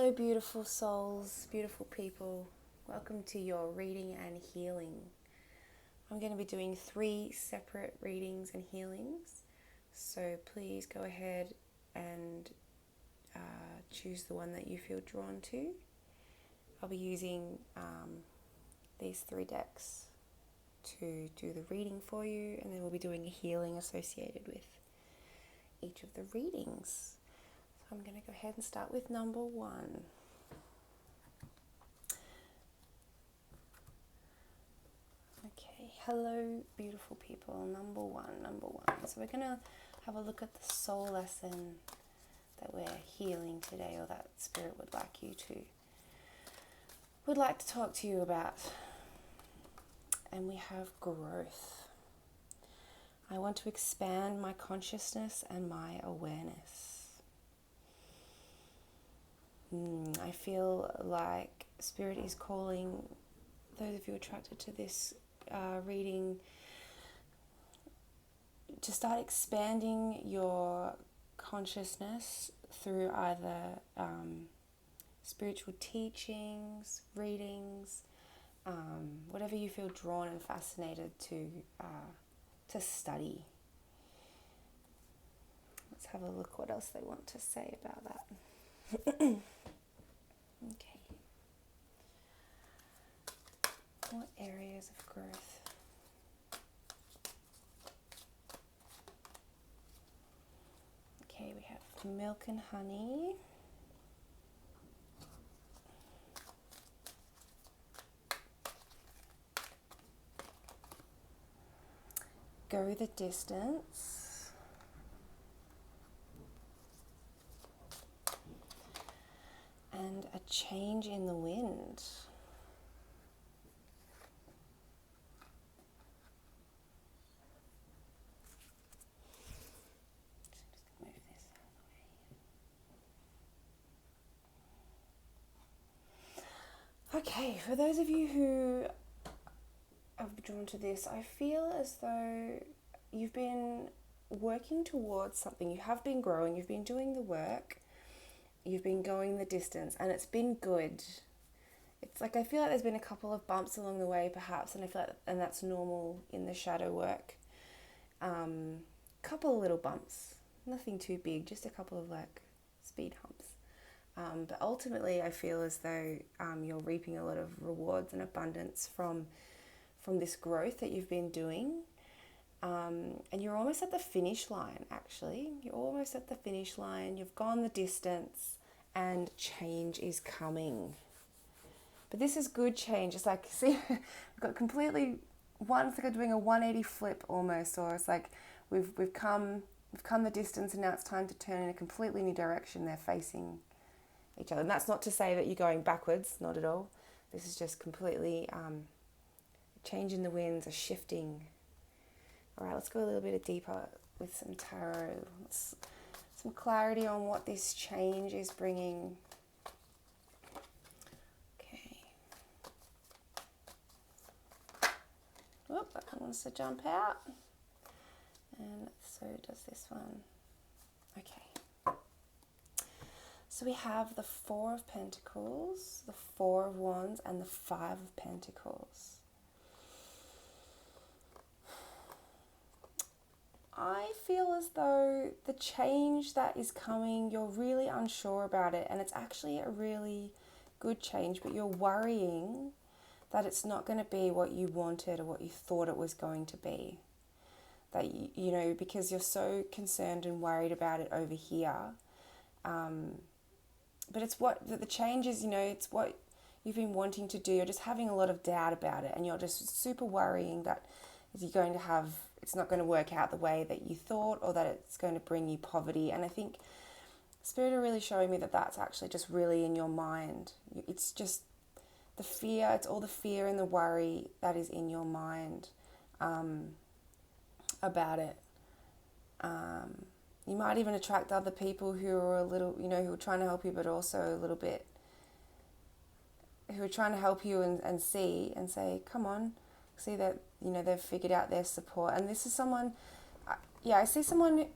Hello, beautiful souls, beautiful people. Welcome to your reading and healing. I'm going to be doing 3 separate readings and healings, so please go ahead and choose the one that you feel drawn to. I'll be using these 3 decks to do the reading for you, and then we'll be doing a healing associated with each of the readings. So I'm going to go ahead and start with number 1. Okay, hello beautiful people, number one. So we're going to have a look at the soul lesson that we're healing today, or that Spirit would like to talk to you about. And we have growth. I want to expand my consciousness and my awareness. I feel like Spirit is calling those of you attracted to this reading to start expanding your consciousness through either spiritual teachings, readings, whatever you feel drawn and fascinated to study. Let's have a look what else they want to say about that. Okay. What areas of growth? Okay, we have milk and honey. Go the distance. And a change in the wind. Just move this out of the way. Okay, for those of you who are drawn to this, I feel as though you've been working towards something. You have been growing, you've been doing the work. You've been going the distance, and it's been good. It's like I feel like there's been a couple of bumps along the way, perhaps, and I feel like, and that's normal in the shadow work. Couple of little bumps, nothing too big, just a couple of like speed humps. But ultimately, I feel as though you're reaping a lot of rewards and abundance from this growth that you've been doing. And you're almost at the finish line, actually. You're almost at the finish line. You've gone the distance, and change is coming. But this is good change. It's like, see, we've got completely one. It's like doing a 180 flip almost, or it's like we've come the distance, and now it's time to turn in a completely new direction. They're facing each other, and that's not to say that you're going backwards. Not at all. This is just completely change in the winds, a shifting. All right, let's go a little bit deeper with some tarot. Some clarity on what this change is bringing. Okay. Oop, that one wants to jump out. And so does this one. Okay. So we have the 4 of Pentacles, the 4 of Wands, and the 5 of Pentacles. I feel as though the change that is coming, you're really unsure about it, and it's actually a really good change, but you're worrying that it's not going to be what you wanted or what you thought it was going to be. That, you know, because you're so concerned and worried about it over here. But it's what, the change is, you know, it's what you've been wanting to do. You're just having a lot of doubt about it, and you're just super worrying that you're going to have, it's not going to work out the way that you thought, or that it's going to bring you poverty. And I think Spirit are really showing me that that's actually just really in your mind. It's just the fear, it's all the fear and the worry that is in your mind about it. You might even attract other people who are a little, you know, who are trying to help you, but also a little bit, who are trying to help you and see and say, come on, see that, you know, they've figured out their support. And this is someone, I see someone,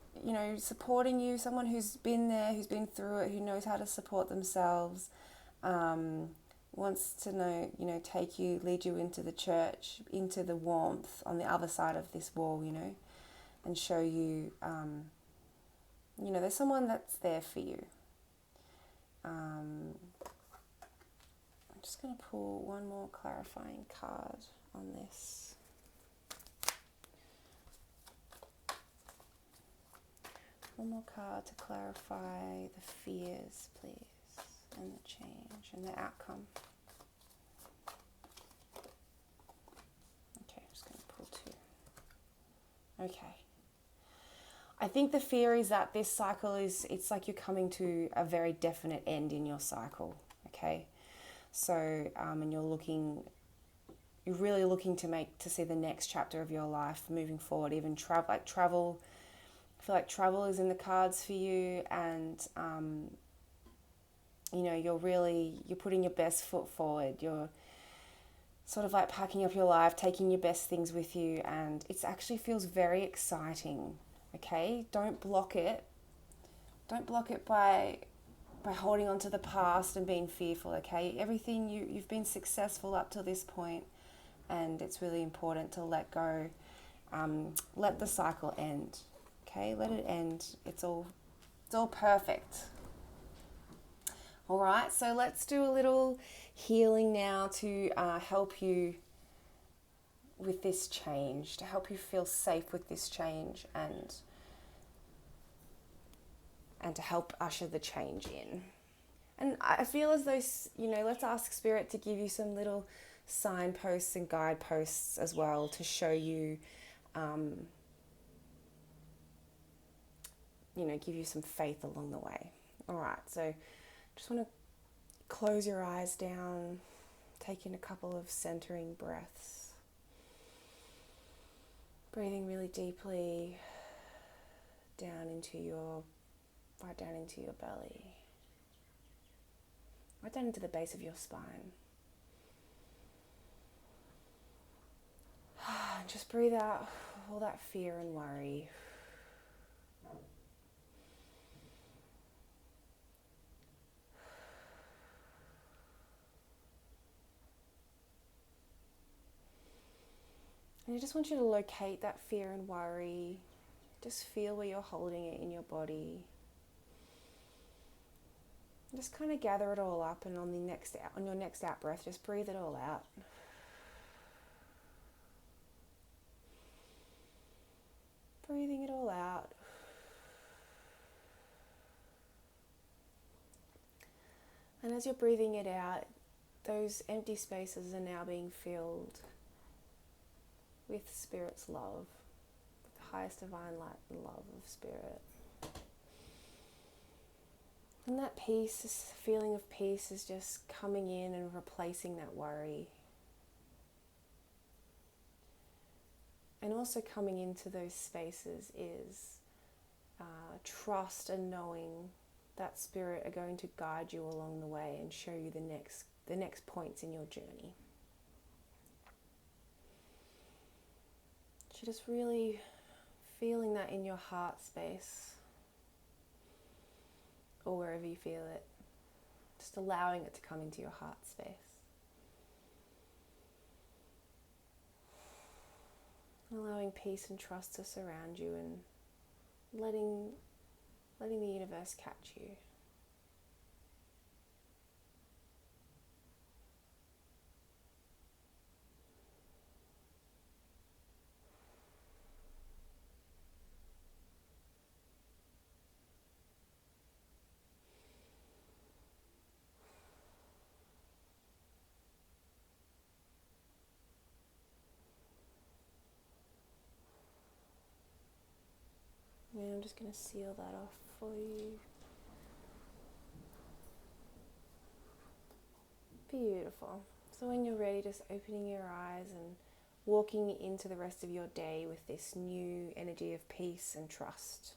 supporting you, someone who's been there, who's been through it, who knows how to support themselves, wants to take you, lead you into the church, into the warmth on the other side of this wall, and show you, there's someone that's there for you. I'm just going to pull one more clarifying card on this. One more card to clarify the fears, please, and the change and the outcome. Okay, I'm just going to pull two. Okay. I think the fear is that this cycle it's like you're coming to a very definite end in your cycle, okay? So, and you're really looking to see the next chapter of your life moving forward, even travel. I feel like travel is in the cards for you, and you're putting your best foot forward. You're sort of like packing up your life, taking your best things with you, and it actually feels very exciting. Okay, don't block it. Don't block it by holding on to the past and being fearful. Okay, everything you've been successful up to this point, and it's really important to let go. Let the cycle end. Okay, let it end. It's all perfect. All right, so let's do a little healing now to help you with this change, to help you feel safe with this change, and to help usher the change in. And I feel as though, let's ask Spirit to give you some little signposts and guideposts as well to show you, give you some faith along the way. All right, so just want to close your eyes down, take in a couple of centering breaths. Breathing really deeply right down into your belly, right down into the base of your spine. Just breathe out all that fear and worry. And I just want you to locate that fear and worry. Just feel where you're holding it in your body. Just kind of gather it all up, and on your next out breath, just breathe it all out. Breathing it all out. And as you're breathing it out, those empty spaces are now being filled with Spirit's love, with the highest divine light and love of Spirit. And that peace, this feeling of peace, is just coming in and replacing that worry. And also coming into those spaces is trust and knowing that Spirit are going to guide you along the way and show you the next points in your journey. So just really feeling that in your heart space, or wherever you feel it, just allowing it to come into your heart space. Allowing peace and trust to surround you, and letting the universe catch you. And I'm just going to seal that off for you. Beautiful. So when you're ready, just opening your eyes and walking into the rest of your day with this new energy of peace and trust.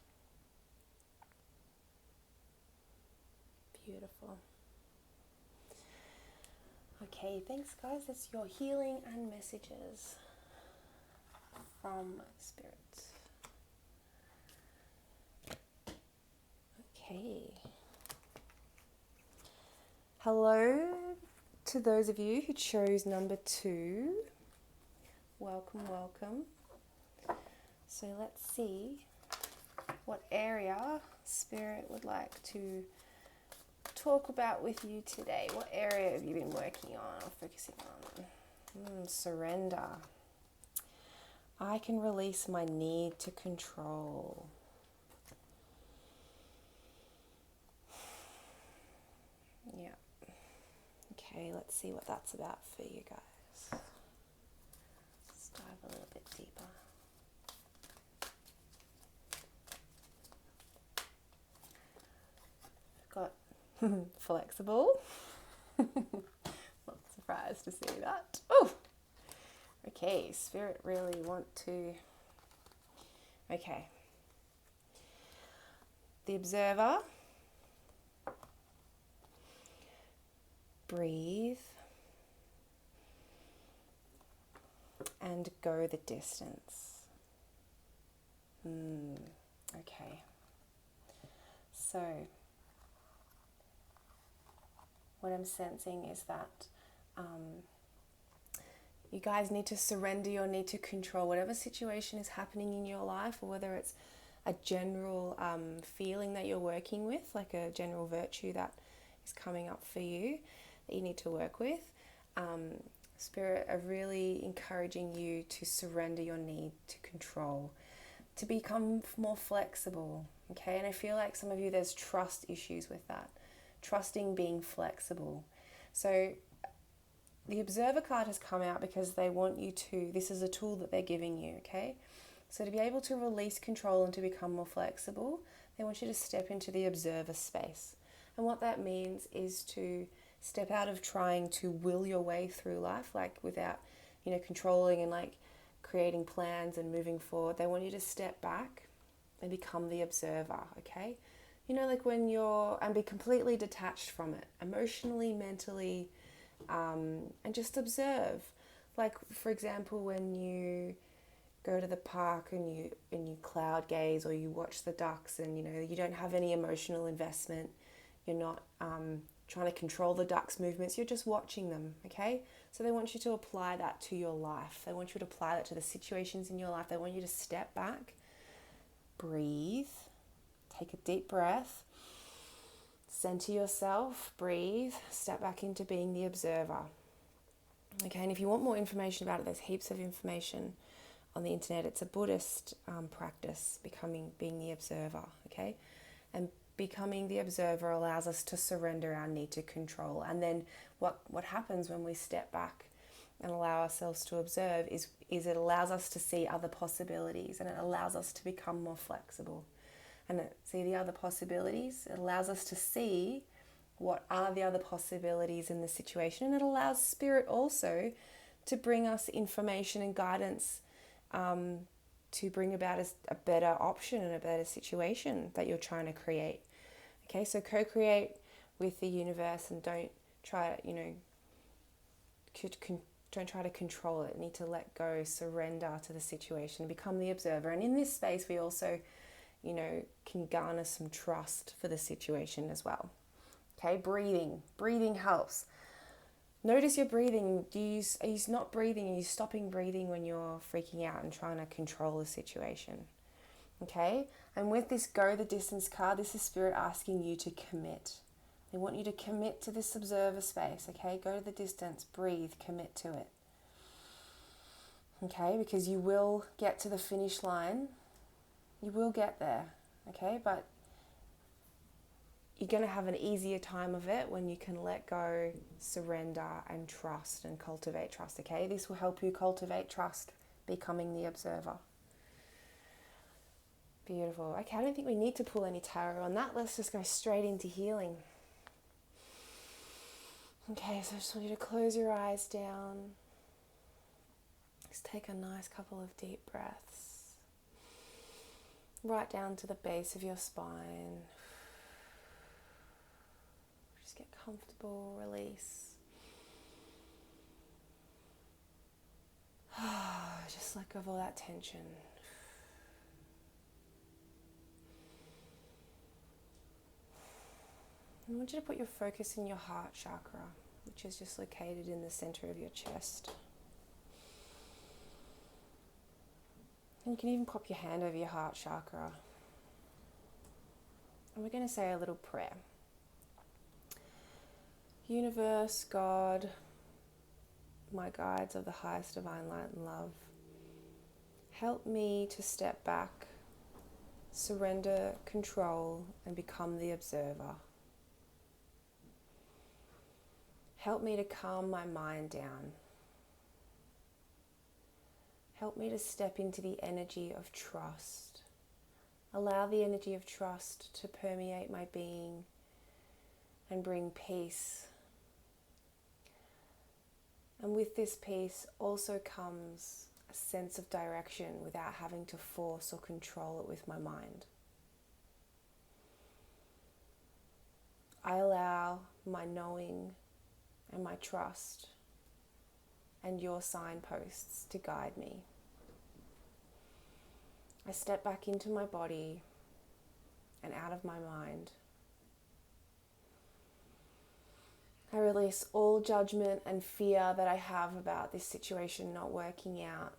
Beautiful. Okay, thanks guys. That's your healing and messages from Spirit. Okay. Hello to those of you who chose number 2. Welcome, welcome. So let's see what area Spirit would like to talk about with you today. What area have you been working on or focusing on? Surrender. I can release my need to control. Yeah. Okay, let's see what that's about for you guys. Let's dive a little bit deeper. Got flexible. Not surprised to see that. Oh, okay. Spirit really want to. Okay. The observer. Breathe. And go the distance. Okay. So, what I'm sensing is that you guys need to surrender your need to control whatever situation is happening in your life, or whether it's a general feeling that you're working with, like a general virtue that is coming up for you that you need to work with. Spirit are really encouraging you to surrender your need to control, to become more flexible, okay? And I feel like some of you, there's trust issues with that. Trusting being flexible. So the observer card has come out because they want you to, this is a tool that they're giving you, okay? So to be able to release control and to become more flexible, they want you to step into the observer space. And what that means is to step out of trying to will your way through life, like without, controlling and like creating plans and moving forward. They want you to step back and become the observer, okay? Like when and be completely detached from it, emotionally, mentally, and just observe. Like, for example, when you go to the park and you cloud gaze, or you watch the ducks and, you don't have any emotional investment. You're not trying to control the ducks' movements. You're just watching them, okay? So they want you to apply that to your life. They want you to apply that to the situations in your life. They want you to step back, breathe, take a deep breath, center yourself, breathe, step back into being the observer. Okay, and if you want more information about it, there's heaps of information on the internet. It's a Buddhist practice, being the observer, okay? And becoming the observer allows us to surrender our need to control. And then what happens when we step back and allow ourselves to observe is it allows us to see other possibilities, and it allows us to become more flexible. And see the other possibilities. It allows us to see what are the other possibilities in the situation. And it allows Spirit also to bring us information and guidance to bring about a better option and a better situation that you're trying to create. Okay, so co-create with the universe, and don't try, don't try to control it. You need to let go, surrender to the situation, become the observer. And in this space, we also can garner some trust for the situation as well. Okay, breathing helps. Notice your breathing. Are you not breathing? Are you stopping breathing when you're freaking out and trying to control the situation? Okay, and with this go the distance card, this is Spirit asking you to commit. They want you to commit to this observer space, okay? Go to the distance, breathe, commit to it. Okay, because you will get to the finish line. You will get there, okay? But you're going to have an easier time of it when you can let go, surrender, and trust, and cultivate trust, okay? This will help you cultivate trust, becoming the observer. Beautiful. Okay, I don't think we need to pull any tarot on that. Let's just go straight into healing. Okay, so I just want you to close your eyes down. Just take a nice couple of deep breaths. Right down to the base of your spine. Just get comfortable, release. Just let go of all that tension. I want you to put your focus in your heart chakra, which is just located in the center of your chest. And you can even pop your hand over your heart chakra. And we're going to say a little prayer. Universe, God, my guides of the highest divine light and love, help me to step back, surrender control, and become the observer. Help me to calm my mind down. Help me to step into the energy of trust. Allow the energy of trust to permeate my being and bring peace. And with this peace also comes a sense of direction without having to force or control it with my mind. I allow my knowing and my trust and your signposts to guide me. I step back into my body and out of my mind. I release all judgment and fear that I have about this situation not working out.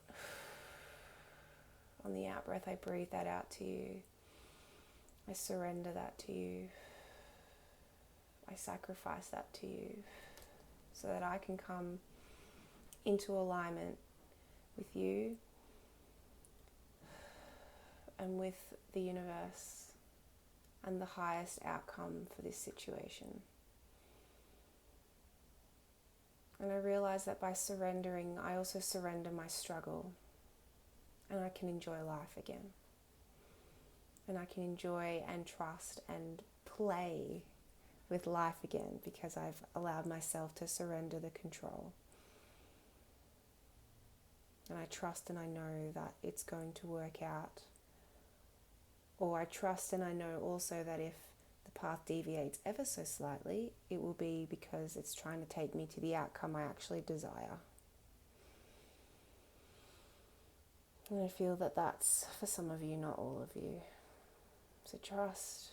On the out breath, I breathe that out to you. I surrender that to you. I sacrifice that to you so that I can come into alignment with you and with the universe and the highest outcome for this situation. And I realize that by surrendering, I also surrender my struggle, and I can enjoy life again. And I can enjoy and trust and play with life again because I've allowed myself to surrender the control. And I trust and I know that it's going to work out. Or I trust and I know also that if the path deviates ever so slightly, it will be because it's trying to take me to the outcome I actually desire. And I feel that that's for some of you, not all of you. So trust,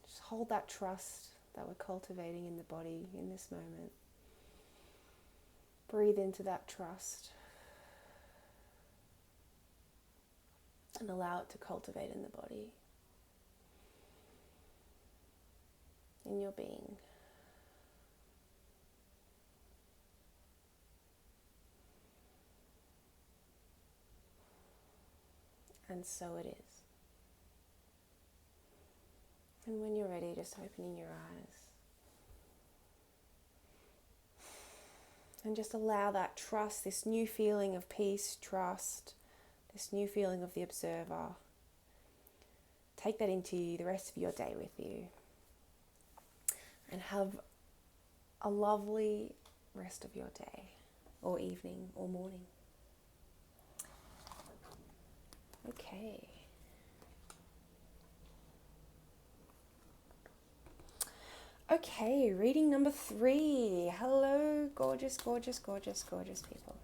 just hold that trust that we're cultivating in the body in this moment. Breathe into that trust and allow it to cultivate in the body, in your being. And so it is. And when you're ready, just opening your eyes. And just allow that trust, this new feeling of peace, trust, this new feeling of the observer. Take that into the rest of your day with you. And have a lovely rest of your day, or evening, or morning. Okay. Okay, reading number 3. Hello, gorgeous, gorgeous, gorgeous, gorgeous people.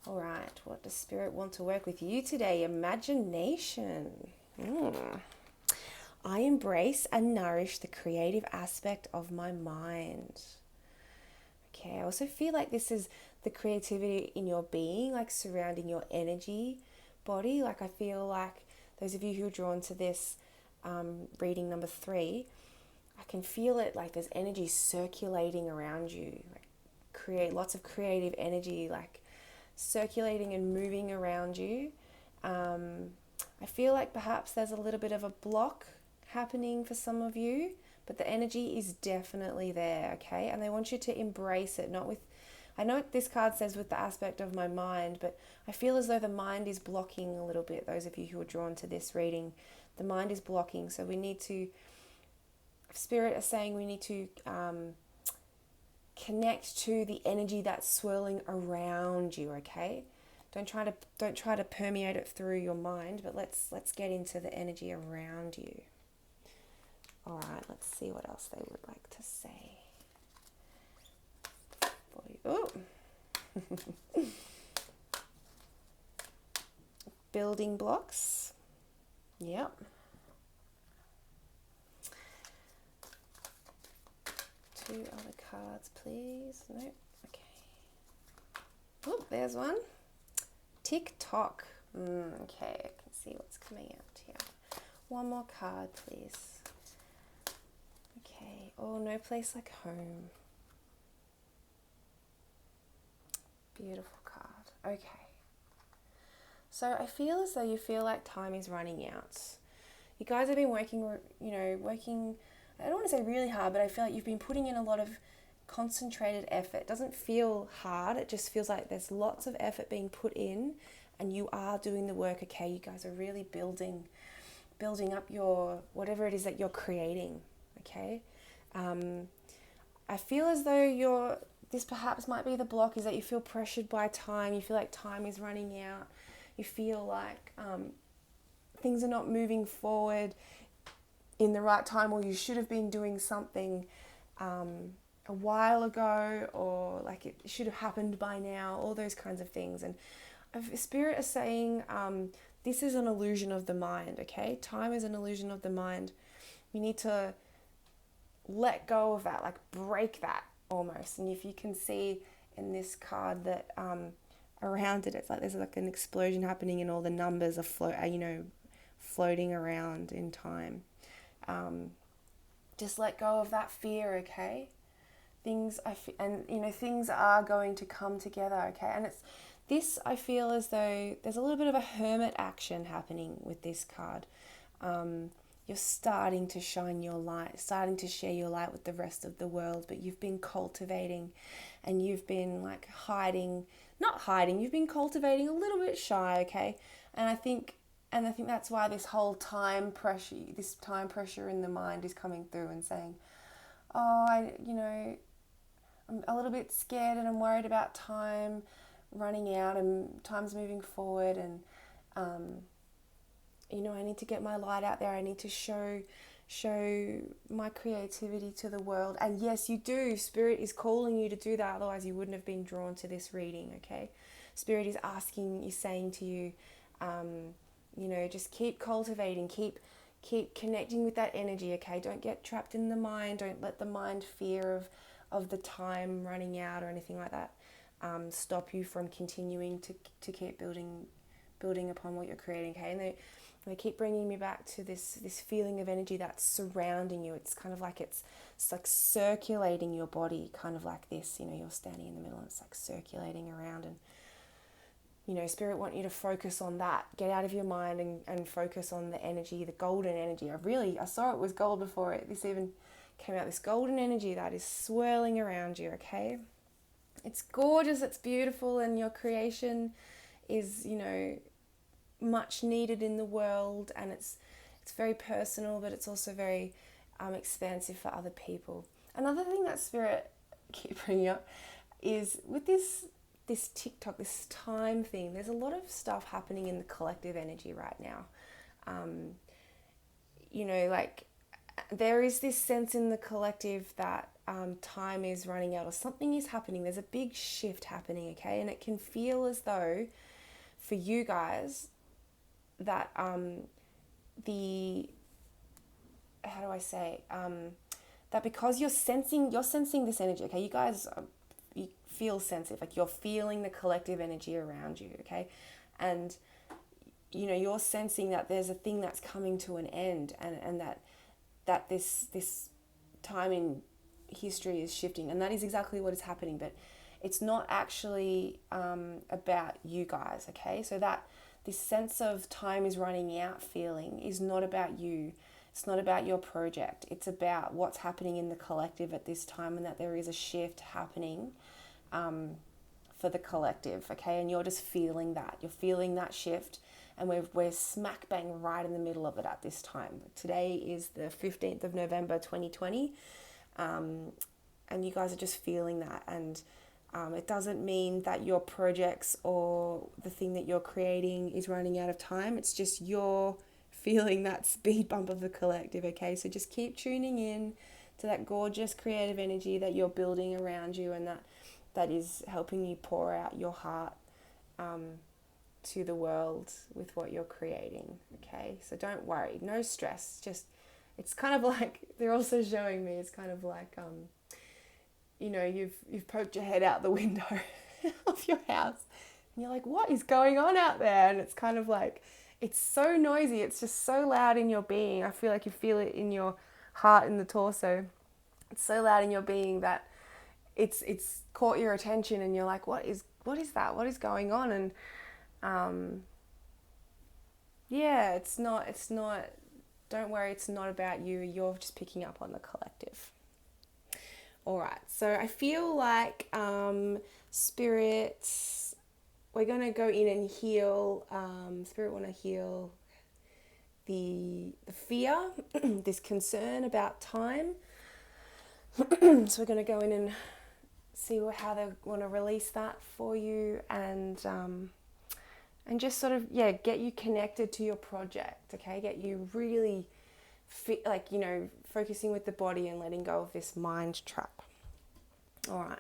All right, what does Spirit want to work with you today? Imagination. I embrace and nourish the creative aspect of my mind. Okay, I also feel like this is the creativity in your being, like surrounding your energy body. Like I feel like those of you who are drawn to this reading number 3, I can feel it like there's energy circulating around you. Like create lots of creative energy, like circulating and moving around you. I feel like perhaps there's a little bit of a block happening for some of you, but the energy is definitely there, okay? And I want you to embrace it, not with, I know what this card says with the aspect of my mind, but I feel as though the mind is blocking a little bit. Those of you who are drawn to this reading, the mind is blocking. So we need to, Spirit is saying we need to connect to the energy that's swirling around you, okay? Don't try to permeate it through your mind, but let's get into the energy around you. All right, let's see what else they would like to say. Oh. Building blocks. Yep. 2 other cards, please. No, okay. Oh, there's one. Tick tock. Okay, I can see what's coming out here. One more card, please. Okay. Oh, no place like home. Beautiful card. Okay. So I feel as though you feel like time is running out. You guys have been working, I don't want to say really hard, but I feel like you've been putting in a lot of concentrated effort. It doesn't feel hard. It just feels like there's lots of effort being put in and you are doing the work, okay? You guys are really building up your, whatever it is that you're creating, okay? I feel as though this perhaps might be the block, is that you feel pressured by time. You feel like time is running out. You feel like things are not moving forward in the right time, or you should have been doing something a while ago, or like it should have happened by now, all those kinds of things. And Spirit is saying this is an illusion of the mind, okay? Time is an illusion of the mind. You need to let go of that, like break that almost. And if you can see in this card that around it, it's like there's like an explosion happening and all the numbers are floating around in time. Just let go of that fear, okay? Things are going to come together, okay? And it's this, I feel as though there's a little bit of a hermit action happening with this card. You're starting to shine your light, starting to share your light with the rest of the world, but you've been cultivating and you've been like you've been cultivating a little bit shy, okay? And I think that's why this whole time pressure in the mind is coming through and saying, oh, I'm a little bit scared and I'm worried about time running out and time's moving forward, and I need to get my light out there. I need to show my creativity to the world. And yes, you do. Spirit is calling you to do that. Otherwise you wouldn't have been drawn to this reading, okay? Spirit is saying to you, just keep cultivating, keep connecting with that energy, okay? Don't get trapped in the mind. Don't let the mind fear of the time running out or anything like that stop you from continuing to keep building upon what you're creating, okay? And they keep bringing me back to this feeling of energy that's surrounding you. It's kind of like it's like circulating your body, kind of like this. You're standing in the middle and it's like circulating around. And Spirit want you to focus on that. Get out of your mind and focus on the energy, the golden energy. I saw it was gold before this even came out. This golden energy that is swirling around you, okay? It's gorgeous, it's beautiful, and your creation is, much needed in the world, and it's very personal, but it's also very expansive for other people. Another thing that Spirit keep bringing up is with this TikTok, this time thing, there's a lot of stuff happening in the collective energy right now. There is this sense in the collective that time is running out or something is happening. There's a big shift happening, okay? And it can feel as though for you guys that that because you're sensing this energy, okay? You guys you feel sensitive, like you're feeling the collective energy around you, okay? And you're sensing that there's a thing that's coming to an end, and that this time in history is shifting, and that is exactly what is happening. But it's not actually about you guys, okay? So that this sense of time is running out feeling is not about you. It's not about your project. It's about what's happening in the collective at this time, and that there is a shift happening for the collective, okay? And you're just feeling that. You're feeling that shift, and we're smack bang right in the middle of it at this time. Today is the 15th of November 2020, and you guys are just feeling that. And it doesn't mean that your projects or the thing that you're creating is running out of time. It's just you're feeling that speed bump of the collective, okay? So just keep tuning in to that gorgeous creative energy that you're building around you, and that is helping you pour out your heart to the world with what you're creating, okay? So don't worry, no stress. Just, it's kind of like, they're also showing me, it's kind of like you've poked your head out the window of your house and you're like, what is going on out there? And it's kind of like, it's so noisy. It's just so loud in your being. I feel like you feel it in your heart and the torso. It's so loud in your being that it's caught your attention and you're like, what is that? What is going on? And yeah, it's not, don't worry, it's not about you. You're just picking up on the collective. All right, so I feel like spirits, we're going to go in and heal, spirit want to heal the fear, this concern about time. So we're going to go in and see how they want to release that for you, and just sort of, get you connected to your project, okay? Get you really focusing with the body and letting go of this mind trap. All right.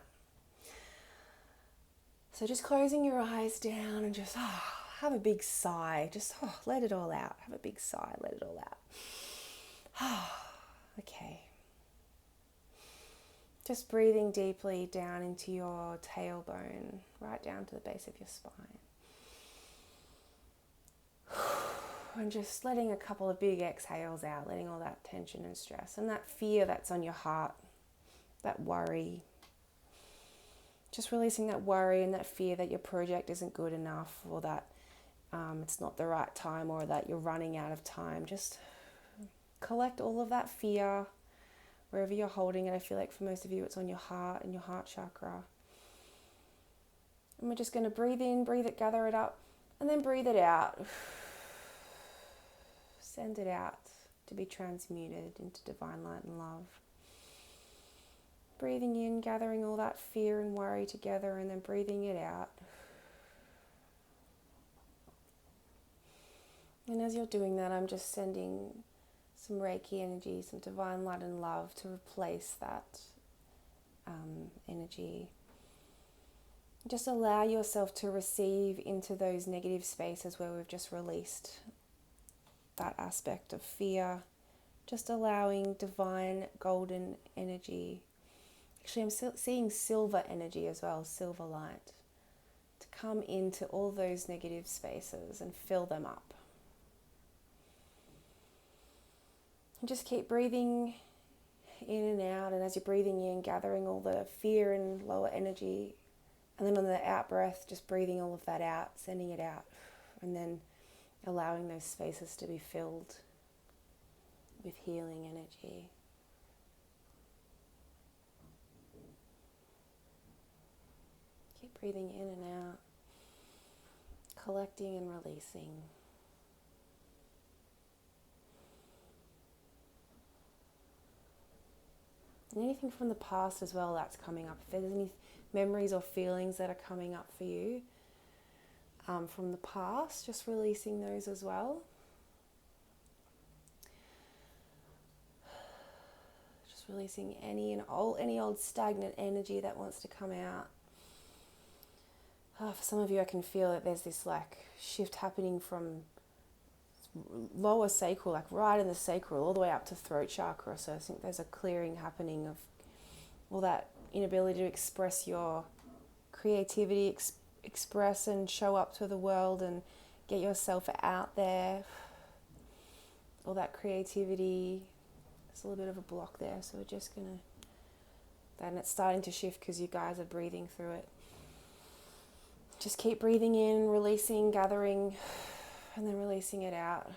So just closing your eyes down and just have a big sigh. Just let it all out. Have a big sigh. Let it all out. Okay. Just breathing deeply down into your tailbone, right down to the base of your spine. And just letting a couple of big exhales out, letting all that tension and stress and that fear that's on your heart, that worry. Just releasing that worry and that fear that your project isn't good enough, or that it's not the right time, or that you're running out of time. Just collect all of that fear wherever you're holding it. I feel like for most of you it's on your heart and your heart chakra. And we're just going to breathe in, breathe it, gather it up, and then breathe it out. Send it out to be transmuted into divine light and love. Breathing in, gathering all that fear and worry together, and then breathing it out. And as you're doing that, I'm just sending some Reiki energy, some divine light and love to replace that energy. Just allow yourself to receive into those negative spaces where we've just released that aspect of fear. Just allowing divine golden energy. Actually, I'm seeing silver energy as well, silver light, to come into all those negative spaces and fill them up. And just keep breathing in and out, and as you're breathing in, gathering all the fear and lower energy, and then on the out breath, just breathing all of that out, sending it out, and then allowing those spaces to be filled with healing energy. Keep breathing in and out, collecting and releasing. And anything from the past as well that's coming up. If there's any memories or feelings that are coming up for you from the past, just releasing those as well. Just releasing any old stagnant energy that wants to come out. For some of you, I can feel that there's this shift happening from lower sacral, right in the sacral, all the way up to throat chakra. So I think there's a clearing happening of all that inability to express your creativity, express and show up to the world and get yourself out there. All that creativity, there's a little bit of a block there. So we're just going to, and it's starting to shift because you guys are breathing through it. Just keep breathing in, releasing, gathering, and then releasing it out. I'm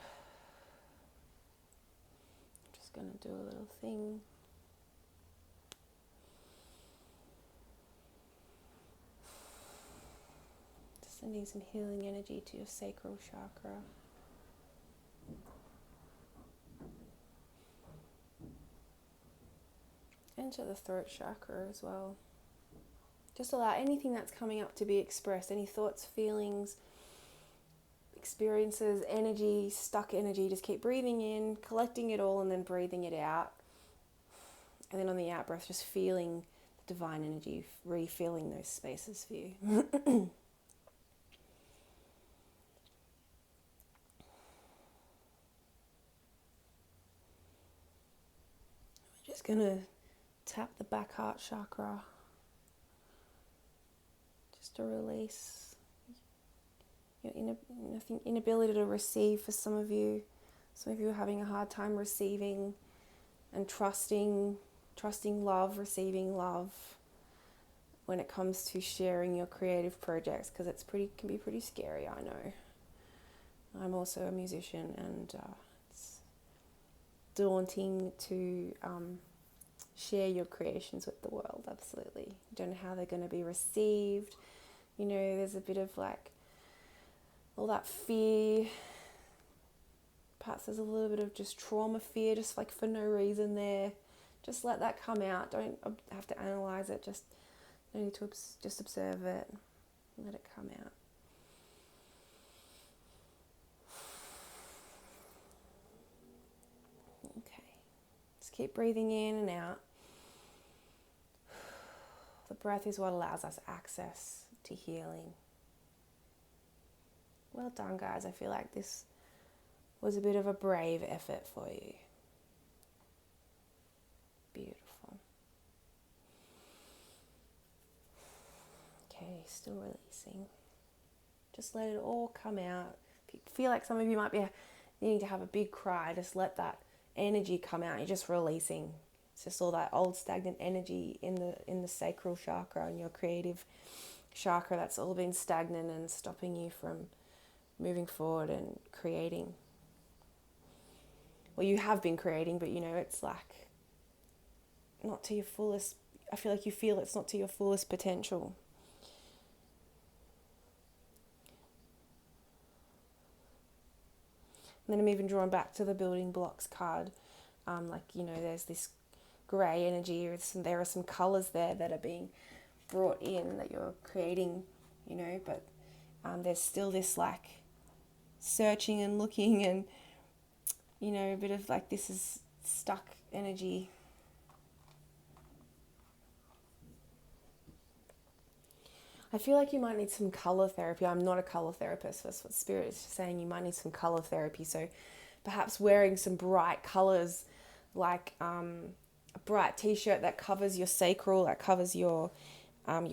just going to do a little thing. Just sending some healing energy to your sacral chakra. And to the throat chakra as well. Just allow anything that's coming up to be expressed, any thoughts, feelings, experiences, energy, stuck energy. Just keep breathing in, collecting it all, and then breathing it out. And then on the out breath, just feeling the divine energy, refilling those spaces for you. I'm just going to tap the back heart chakra. Just to release your inability to receive for some of you. Some of you are having a hard time receiving and trusting love, receiving love when it comes to sharing your creative projects, because can be pretty scary, I know. I'm also a musician, and it's daunting to share your creations with the world, absolutely. You don't know how they're going to be received. You know, there's a bit of like all that fear. Perhaps there's a little bit of just trauma fear, just like for no reason there. Just let that come out. Don't have to analyze it. Just you need to just observe it. Let it come out. Okay. Just keep breathing in and out. The breath is what allows us access to healing. Well done, guys. I feel like this was a bit of a brave effort for you. Beautiful. Okay, still releasing. Just let it all come out. If you feel like some of you might be needing to have a big cry, just let that energy come out. You're just releasing. It's just all that old stagnant energy in the sacral chakra and your creative chakra that's all been stagnant and stopping you from moving forward and creating. Well, you have been creating, but you know, it's like not to your fullest. I feel like you feel it's not to your fullest potential. And then I'm even drawn back to the building blocks card. Like, you know, there's this grey energy, there are some colours there that are being brought in that you're creating, you know, but there's still this like searching and looking and, you know, a bit of like this is stuck energy. I feel like you might need some colour therapy. I'm not a colour therapist. That's what Spirit is saying. You might need some colour therapy. So perhaps wearing some bright colours, like a bright t-shirt that covers your sacral, that covers your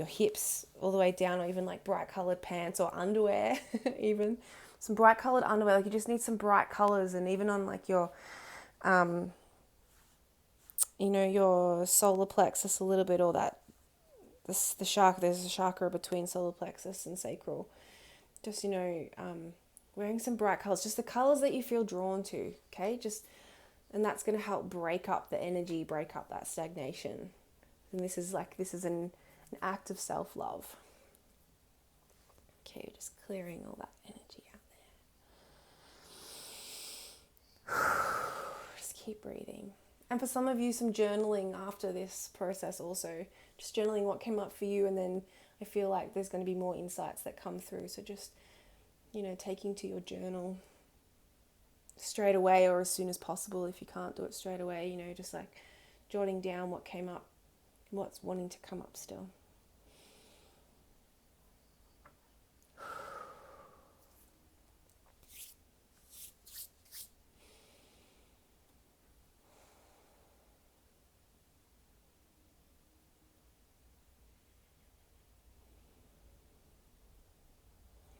hips all the way down, or even like bright coloured pants or underwear, even some bright coloured underwear. Like you just need some bright colours, and even on like your, you know, your solar plexus a little bit, or that. The chakra, there's a chakra between solar plexus and sacral. Just, you know, wearing some bright colours, just the colours that you feel drawn to, okay? And that's going to help break up the energy, break up that stagnation. And this is an act of self-love. Okay, just clearing all that energy out there. Just keep breathing. And for some of you, some journaling after this process also. Just journaling what came up for you, and then I feel like there's going to be more insights that come through. So just, you know, taking to your journal straight away or as soon as possible if you can't do it straight away, you know, just like jotting down what came up, what's wanting to come up still.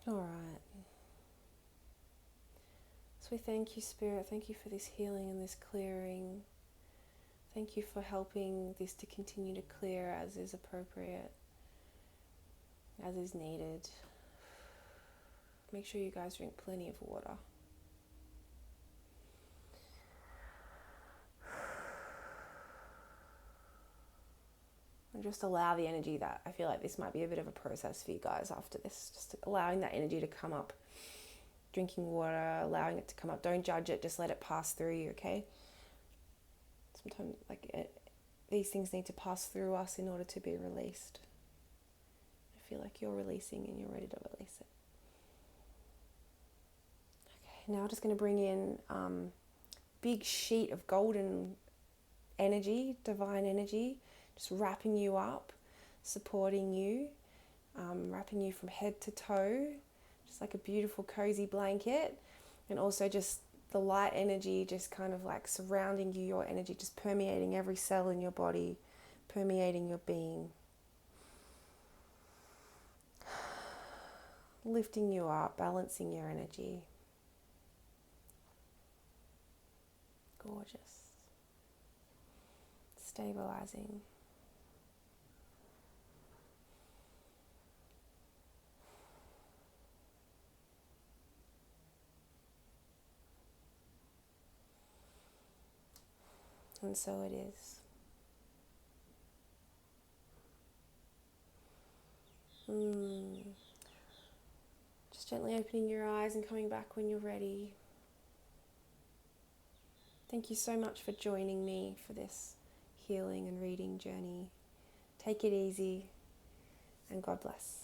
All right. So we thank you, Spirit. Thank you for this healing and this clearing. Thank you for helping this to continue to clear as is appropriate, as is needed. Make sure you guys drink plenty of water. And just allow the energy that I feel like this might be a bit of a process for you guys after this. Just allowing that energy to come up. Drinking water, allowing it to come up. Don't judge it, just let it pass through you, okay? Sometimes these things need to pass through us in order to be released. I feel like you're releasing and you're ready to release it. Okay, now I'm just going to bring in big sheet of golden energy, divine energy, just wrapping you up, supporting you, wrapping you from head to toe, just like a beautiful cozy blanket, and also just the light energy just kind of like surrounding you, your energy just permeating every cell in your body, permeating your being. lifting you up, balancing your energy. Gorgeous. Stabilizing. And so it is. Just gently opening your eyes and coming back when you're ready. Thank you so much for joining me for this healing and reading journey. Take it easy, and God bless.